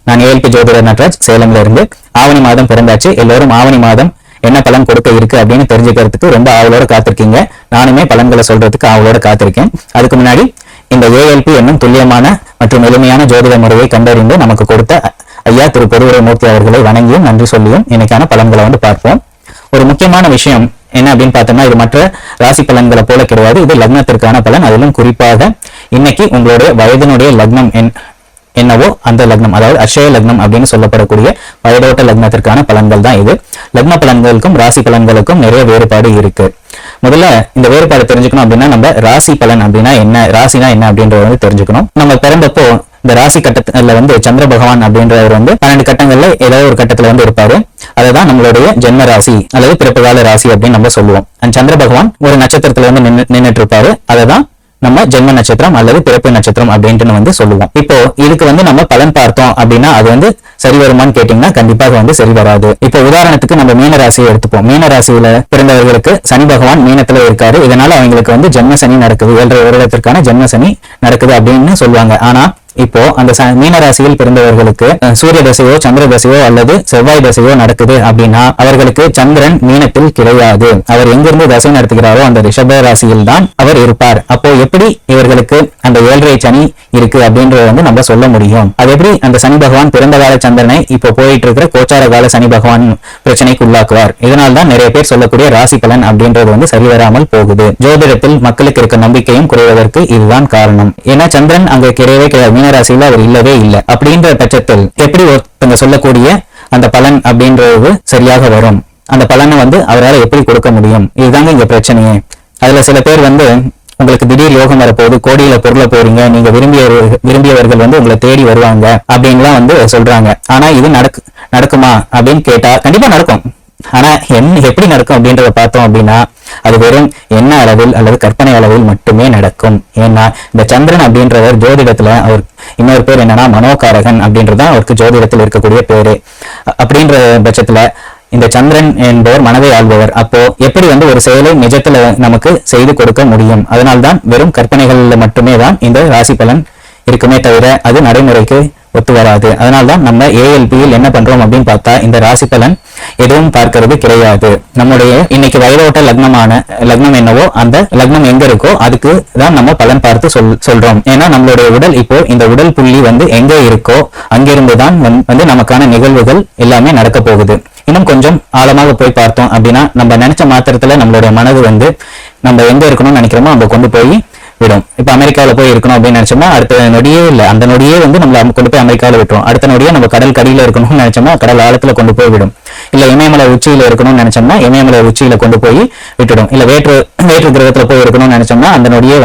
நான் ஏஎல்பி ஜோதிடர் நட்ராஜ், சேலம்ல இருந்து. ஆவணி மாதம் பிறந்தாச்சு. எல்லோரும் ஆவணி மாதம் என்ன பலன் கொடுக்க இருக்கு அப்படின்னு தெரிஞ்சுக்கிறதுக்கு ரொம்ப ஆவலோட காத்திருக்கீங்க. நானுமே பலன்களை சொல்றதுக்கு ஆவலோட காத்திருக்கேன். அதுக்கு முன்னாடி இந்த ஏஎல்பி என்னும் துல்லியமான மற்றும் எளிமையான ஜோதிட முறையை கண்டறிந்து நமக்கு கொடுத்த ஐயா திரு பெருவுரைமூர்த்தி அவர்களை வணங்கியும் நன்றி சொல்லியும் இன்னைக்கான பலன்களை பார்ப்போம். ஒரு முக்கியமான விஷயம் என்ன அப்படின்னு பார்த்தோம்னா, இது மற்ற ராசி பலன்களை போல கிடையாது. இது லக்னத்திற்கான பலன். அதிலும் குறிப்பாக இன்னைக்கு உங்களுடைய வயதினுடைய லக்னம் என்னவோ அந்த லக்னம், அதாவது அக்ஷய லக்னம் அப்படின்னு சொல்லப்படக்கூடிய வயதோட்ட லக்னத்திற்கான பலன்கள் தான் இது. லக்ன பலன்களுக்கும் ராசி பலன்களுக்கும் நிறைய வேறுபாடு இருக்கு. முதல்ல இந்த வேறுபாடு தெரிஞ்சுக்கணும் அப்படின்னா, நம்ம ராசி பலன் அப்படின்னா என்ன, ராசினா என்ன அப்படின்றத தெரிஞ்சுக்கணும். நம்ம பிறந்தப்போ இந்த ராசி கட்டத்துல சந்திர பகவான் அப்படின்றவர் 12 கட்டங்கள்ல ஏதோ ஒரு கட்டத்துல இருப்பாரு. அதுதான் நம்மளுடைய ஜென்ம ராசி அல்லது பிறப்பு கால ராசி அப்படின்னு நம்ம சொல்லுவோம். அந்த சந்திர பகவான் ஒரு நட்சத்திரத்துல நின்றுட்டு இருப்பாரு. அததான் நம்ம ஜென்ம நட்சத்திரம் அல்லது பிறப்பு நட்சத்திரம் அப்படின்ட்டு சொல்லுவோம். இப்போ இதுக்கு நம்ம பலன் பார்த்தோம் அப்படின்னா அது சரி வருமானு கேட்டீங்கன்னா கண்டிப்பாக சரி வராது. இப்போ உதாரணத்துக்கு நம்ம மீன ராசியை எடுத்துப்போம். மீன ராசியில பிறந்தவர்களுக்கு சனி பகவான் மீனத்துல இருக்காரு. இதனால அவங்களுக்கு ஜென்ம சனி நடக்குது, 7 வருடத்திற்கான ஜென்ம சனி நடக்குது அப்படின்னு சொல்லுவாங்க. ஆனா இப்போ அந்த மீன ராசியில் பிறந்தவர்களுக்கு சூரிய தசையோ சந்திர தசையோ அல்லது செவ்வாய் தசையோ நடக்குது அப்படின்னா அவர்களுக்கு சந்திரன் மீனத்தில் கிடையாது. அவர் எங்கிருந்து தசை நடத்துகிறாரோ அந்த ரிஷப ராசியில் தான் அவர் இருப்பார். அப்போ எப்படி இவர்களுக்கு அந்த 7.5 சனி இருக்கு அப்படின்றத நம்ம சொல்ல முடியும்? அது எப்படி அந்த சனி பகவான் பிறந்த கால சந்திரனை இப்போ போயிட்டு இருக்கிற கோச்சார கால சனி பகவான் பிரச்சனைக்கு உள்ளாக்குவார்? இதனால்தான் நிறைய பேர் சொல்லக்கூடிய ராசி பலன் அப்படின்றது சரி வராமல் போகுது. ஜோதிடத்தில் மக்களுக்கு இருக்க நம்பிக்கையும் குறைவதற்கு இதுதான் காரணம். ஏன்னா சந்திரன் அங்க கிடையவே கிடையாது, மீனராசியில அவர் இல்லவே இல்லை. அப்படின்ற பட்சத்தில் எப்படி ஒருத்தங்க சொல்லக்கூடிய அந்த பலன் அப்படின்றது சரியாக வரும்? அந்த பலனை அவரால் எப்படி கொடுக்க முடியும்? இதுதாங்க இங்க பிரச்சனையே. அதுல சில பேர் உங்களுக்கு திடீர் யோகம் வரப்போகுது, கோடியில பொருளை போறீங்க, நீங்க விரும்பியவர்கள் உங்களை தேடி வருவாங்க அப்படின்லாம் சொல்றாங்க. ஆனா இது நடக்குமா அப்படின்னு கேட்டா கண்டிப்பா நடக்கும். ஆனா எப்படி நடக்கும் அப்படின்றத பார்த்தோம் அப்படின்னா அது வெறும் எண்ண அளவில் அல்லது கற்பனை அளவில் மட்டுமே நடக்கும். ஏன்னா இந்த சந்திரன் அப்படின்றவர் ஜோதிடத்துல அவர் இன்னொரு பேர் என்னன்னா மனோகாரகன் அப்படின்றதான் அவருக்கு ஜோதிடத்தில் இருக்கக்கூடிய பேரு. அப்படின்ற பட்சத்துல இந்த சந்திரன் என்பவர் மனதை ஆள்பவர். அப்போ எப்படி ஒரு செயலை நிஜத்துல நமக்கு செய்து கொடுக்க முடியும்? அதனால்தான் வெறும் கற்பனைகள்ல மட்டுமே தான் இந்த ராசி பலன் இருக்குமே தவிர அது நடைமுறைக்கு ஒத்து வராது. அதனால்தான் நம்ம ஏஎல்பியில் என்ன பண்றோம் அப்படின்னு பார்த்தா இந்த ராசி பலன் எதுவும் பார்க்கிறது கிடையாது. நம்முடைய இன்னைக்கு வயதோட்ட லக்னம் என்னவோ அந்த லக்னம் எங்க இருக்கோ அதுக்கு தான் நம்ம பலன் பார்த்து சொல்றோம். ஏன்னா நம்மளுடைய உடல் இப்போ இந்த உடல் புள்ளி எங்க இருக்கோ அங்கிருந்துதான் நமக்கான நிகழ்வுகள் எல்லாமே நடக்க போகுது. இன்னும் கொஞ்சம் ஆழமாக போய் பார்த்தோம் அப்படின்னா நம்ம நினைச்ச மாத்திரத்துல நம்மளுடைய மனது நம்ம எங்க இருக்கணும்னு நினைக்கிறோமோ அங்க கொண்டு போய் விடும். இப்ப அமெரிக்காவில போய் இருக்கணும் அப்படின்னு நினைச்சோம்னா அடுத்த நொடியே இல்லை, அந்த நொடியே நம்மள கொண்டு போய் அமெரிக்காவில விட்டுரும். அடுத்த நொடியே நம்ம கடல் கடியில இருக்கணும்னு நினைச்சோம்னா கடல் ஆழத்துல கொண்டு போய் விடும். இல்ல இமயமலை உச்சியில இருக்கணும்னு நினைச்சோம்னா இமயமலை உச்சியில கொண்டு போய் விட்டுடும். இல்ல வேற்று கிரகத்துல போய் இருக்கணும்னு நினைச்சோம்னா அந்த நொடியே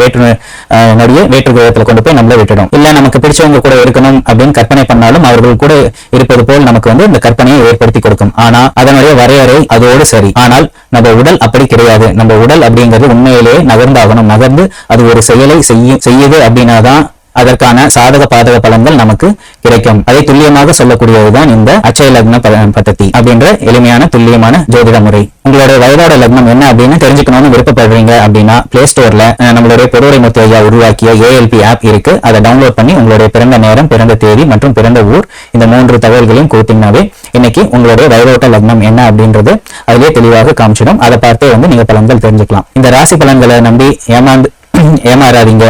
வேற்று கிரகத்துல கொண்டு போய் நம்மள விட்டுடும். இல்ல நமக்கு பிடிச்சவங்க கூட இருக்கணும் அப்படின்னு கற்பனை பண்ணாலும் அவர்கள் கூட இருப்பது போல் நமக்கு இந்த கற்பனையை ஏற்படுத்தி கொடுக்கும். ஆனா அதனுடைய வரையறை அதோடு சரி. ஆனால் நம்ம உடல் அப்படி கிடையாது. நம்ம உடல் அப்படிங்கிறது உண்மையிலேயே நகர்ந்தாகணும். நகர்ந்து அது ஒரு செயலை செய்யுது அப்படின்னாதான் அதற்கான சாதக பாதக பலன்கள் நமக்கு கிடைக்கும். அதை துல்லியமாக சொல்லக்கூடியதுதான் இந்த அட்சய லக்ன பദ്ധதி அப்படின்ற எளிமையான துல்லியமான ஜோதிட முறை. உங்களுடைய வயதோட லக்னம் என்ன அப்படின்னு தெரிஞ்சுக்கணும்னு விருப்பப்படுறீங்க அப்படின்னா பிளே ஸ்டோர்ல நம்மளுடைய பெருவுரைமூர்த்தி ஐயா உருவாக்கிய ஏஎல்பி ஆப் இருக்கு. அதை டவுன்லோட் பண்ணி உங்களுடைய பிறந்த நேரம், பிறந்த தேதி மற்றும் பிறந்த ஊர் இந்த 3 தகவல்களையும் கொடுத்தீங்கன்னாவே இன்னைக்கு உங்களுடைய வயதோட்ட லக்னம் என்ன அப்படின்றது அதிலே தெளிவாக காமிச்சிடும். அதை பார்த்தே நீங்க பலன்கள் தெரிஞ்சுக்கலாம். இந்த ராசி பலன்களை நம்பி ஏமாறாதீங்க.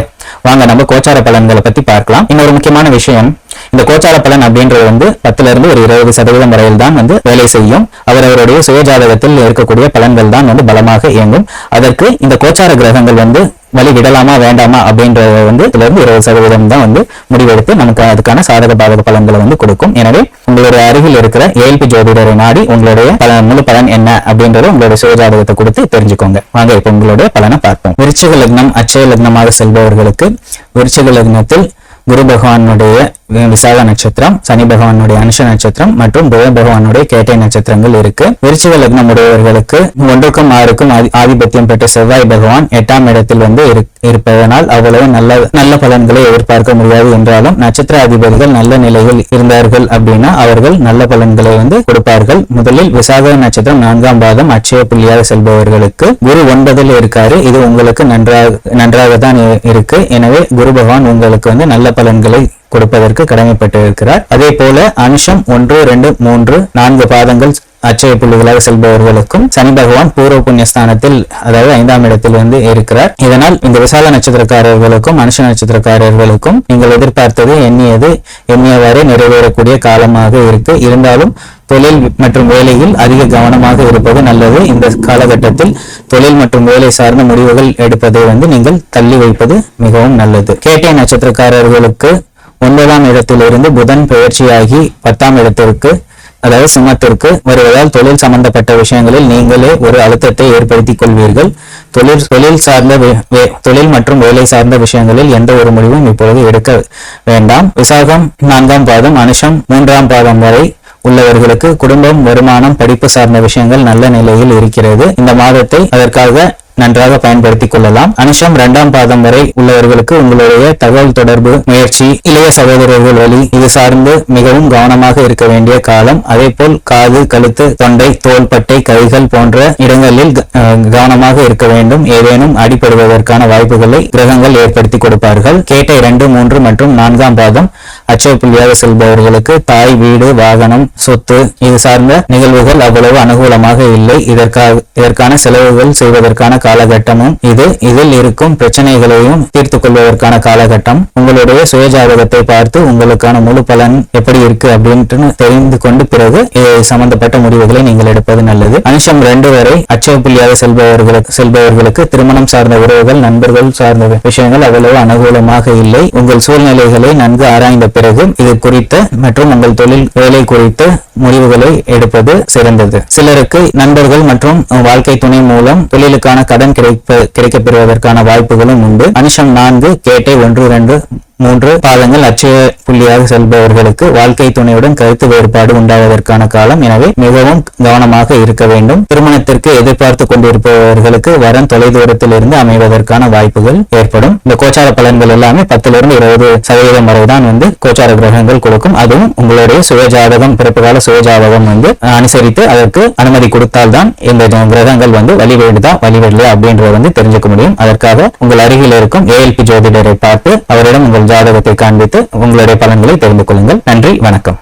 வாங்க நம்ம கோச்சார பலன்களை பத்தி பார்க்கலாம். இன்னொரு முக்கியமான விஷயம், இந்த கோச்சார பலன் அப்படின்றது 10ல இருந்து ஒரு 20% வரையில் தான் வேலை செய்யும். அவரவருடைய சுயஜாதகத்தில் இருக்கக்கூடிய பலன்கள் தான் பலமாக இயங்கும். அதற்கு இந்த கோச்சார கிரகங்கள் வழி விடலாமா வேண்டாமா அப்படின்றது இதுல இருந்து 20% தான் முடிவெடுத்து நமக்கு அதுக்கான சாதக பாதக பலன்களை கொடுக்கும். எனவே உங்களுடைய அருகில் இருக்கிற ஏஎல்பி ஜோதிடரை நாடி உங்களுடைய முழு பலன் என்ன அப்படின்றத உங்களுடைய சுயஜாதகத்தை கொடுத்து தெரிஞ்சுக்கோங்க. வாங்க இப்ப உங்களுடைய பலனை பார்ப்போம். விருச்சிக லக்னம் அட்சய லக்னமாக செல்பவர்களுக்கு விருச்சிக லக்னத்தில் குரு பகவானுடைய விசாக நட்சத்திரம், சனி பகவானுடைய அனுஷ நட்சத்திரம் மற்றும் புத பகவானுடைய கேட்டை நட்சத்திரங்கள் இருக்கு. விருச்சிக லக்னம் உடையவர்களுக்கு 1க்கும் 6க்கும் ஆதிபத்தியம் பெற்ற செவ்வாய் பகவான் 8ஆம் இடத்தில் இருப்பதனால் அவ்வளவு நல்ல பலன்களை எதிர்பார்க்க முடியாது என்றாலும் நட்சத்திர அதிபதிகள் நல்ல நிலையில் இருந்தார்கள் அப்படின்னா அவர்கள் நல்ல பலன்களை கொடுப்பார்கள். முதலில் விசாக நட்சத்திரம் 4ஆம் பாதம் அட்சய புள்ளியாக செல்பவர்களுக்கு குரு 9ல் இருக்காரு. இது உங்களுக்கு நன்றாக தான் இருக்கு. எனவே குரு பகவான் உங்களுக்கு நல்ல பலன்களை கொடுப்பதற்கு கடமைப்பட்டு இருக்கிறார். அதே போல அனுஷம் 1, 2, 3, 4 பாதங்கள் அச்சய புள்ளிகளாக செல்பவர்களுக்கும் சனி பகவான் பூர்வ புண்ணியஸ்தானத்தில் அதாவது 5ஆம் இடத்தில் இருக்கிறார். இதனால் இந்த விசால நட்சத்திரக்காரர்களுக்கும் அனுஷ நட்சத்திரக்காரர்களுக்கும் நீங்கள் எதிர்பார்த்தது எண்ணியவாறே நிறைவேறக்கூடிய காலமாக இருக்கு. இருந்தாலும் தொழில் மற்றும் வேலையில் அதிக கவனமாக இருப்பது நல்லது. இந்த காலகட்டத்தில் தொழில் மற்றும் வேலை சார்ந்த முடிவுகள் எடுப்பதை நீங்கள் தள்ளி வைப்பது மிகவும் நல்லது. கேட்டை நட்சத்திரக்காரர்களுக்கு 9ஆம் இடத்திலிருந்து புதன் பெயர்ச்சியாகி 10ஆம் இடத்திற்கு அதாவது சிம்மத்திற்கு வருவதால் தொழில் சம்பந்தப்பட்ட விஷயங்களில் நீங்களே ஒரு அழுத்தத்தை ஏற்படுத்திக் கொள்வீர்கள். தொழில் மற்றும் வேலை சார்ந்த விஷயங்களில் எந்த ஒரு முடிவும் இப்பொழுது எடுக்க வேண்டாம். விசாகம் 4ஆம் பாதம் அனுஷம் 3ஆம் பாதம் வரை உள்ளவர்களுக்கு குடும்பம், வருமானம், படிப்பு சார்ந்த விஷயங்கள் நல்ல நிலையில் இருக்கிறது. இந்த மாதத்தை அதற்காக நன்றாக பயன்படுத்திக் கொள்ளலாம். அனுஷம் 2ஆம் பாதம் வரை உள்ளவர்களுக்கு உங்களுடைய தகவல் தொடர்பு முயற்சி, இளைய சகோதரர்கள் வழி இது சார்ந்து மிகவும் கவனமாக இருக்க வேண்டிய காலம். அதே போல் காது, கழுத்து, தொண்டை, தோள்பட்டை, கைகள் போன்ற இடங்களில் கவனமாக இருக்க வேண்டும். ஏதேனும் அடிபடுவதற்கான வாய்ப்புகளை கிரகங்கள் ஏற்படுத்தி கொடுப்பார்கள். கேட்டை 2, 3 மற்றும் 4ஆம் பாதம் அச்சய புள்ளியாக செல்பவர்களுக்கு தாய், வீடு, வாகனம், சொத்து இது சார்ந்த நிகழ்வுகள் அவ்வளவு அனுகூலமாக இல்லை. இதற்கான செலவுகள் செய்வதற்கான காலகட்டமும் இதில் இருக்கும் பிரச்சனைகளையும் தீர்த்து கொள்வதற்கான காலகட்டம். உங்களுடைய சுய ஜாதகத்தை பார்த்து உங்களுக்கான முழு பலன் எப்படி இருக்கு அப்படின்ட்டு தெரிந்து கொண்டு பிறகு சம்பந்தப்பட்ட முடிவுகளை நீங்கள் எடுப்பது நல்லது. அனுஷம் 2 வரை அச்சய புள்ளியாக செல்பவர்களுக்கு திருமணம் சார்ந்த உறவுகள், நண்பர்கள் சார்ந்த விஷயங்கள் அவ்வளவு அனுகூலமாக இல்லை. உங்கள் சூழ்நிலைகளை நன்கு ஆராய்ந்த பிறகு இது குறித்த மற்றும் உங்கள் தொழில் வேலை குறித்த முடிவுகளை எடுப்பது சிறந்தது. சிலருக்கு நண்பர்கள் மற்றும் வாழ்க்கை துணை மூலம் தொழிலுக்கான கடன் கிடைக்கப் பெறுவதற்கான வாய்ப்புகளும் உண்டு. அனுஷம் 4, கேட்டை 1, 2, 3 பாதங்கள் அச்சய புள்ளியாக செல்பவர்களுக்கு வாழ்க்கை துணையுடன் கருத்து வேறுபாடு உண்டாவதற்கான காலம். எனவே மிகவும் கவனமாக இருக்க வேண்டும். திருமணத்திற்கு எதிர்பார்த்து கொண்டிருப்பவர்களுக்கு வரன் தொலைதூரத்தில் இருந்து அமைவதற்கான வாய்ப்புகள் ஏற்படும். இந்த கோச்சார பலன்கள் எல்லாமே 10லிருந்து 20% வரைதான் கோச்சார கிரகங்கள் கொடுக்கும். அதுவும் உங்களுடைய சுய ஜாதகம், பிறப்பு கால சுய ஜாதகம் அனுசரித்து அதற்கு அனுமதி கொடுத்தால் தான் இந்த கிரகங்கள் வழிவிடலையா அப்படின்றத தெரிஞ்சுக்க முடியும். அதற்காக உங்கள் அருகில் இருக்கும் ALP ஜோதிடரை பார்த்து அவரிடம் உங்கள் ஜாதகத்தை காண்பித்து உங்களுடைய பலன்களை தெரிந்து கொள்ளுங்கள். நன்றி, வணக்கம்.